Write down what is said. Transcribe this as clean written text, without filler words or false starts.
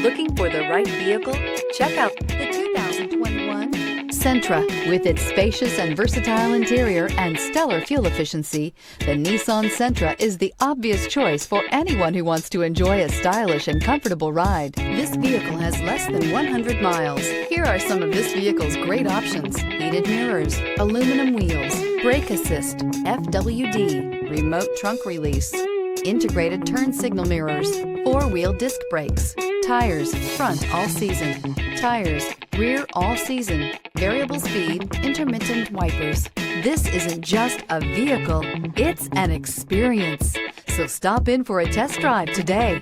Looking for the right vehicle? Check out the 2021 Sentra. With its spacious and versatile interior and stellar fuel efficiency, the Nissan Sentra is the obvious choice for anyone who wants to enjoy a stylish and comfortable ride. This vehicle has less than 100 miles. Here are some of this vehicle's great options: heated mirrors, aluminum wheels, brake assist, FWD, remote trunk release, integrated turn signal mirrors, four-wheel disc brakes, tires, front all-season, tires, rear all-season, variable speed, intermittent wipers. This isn't just a vehicle, it's an experience. So stop in for a test drive today.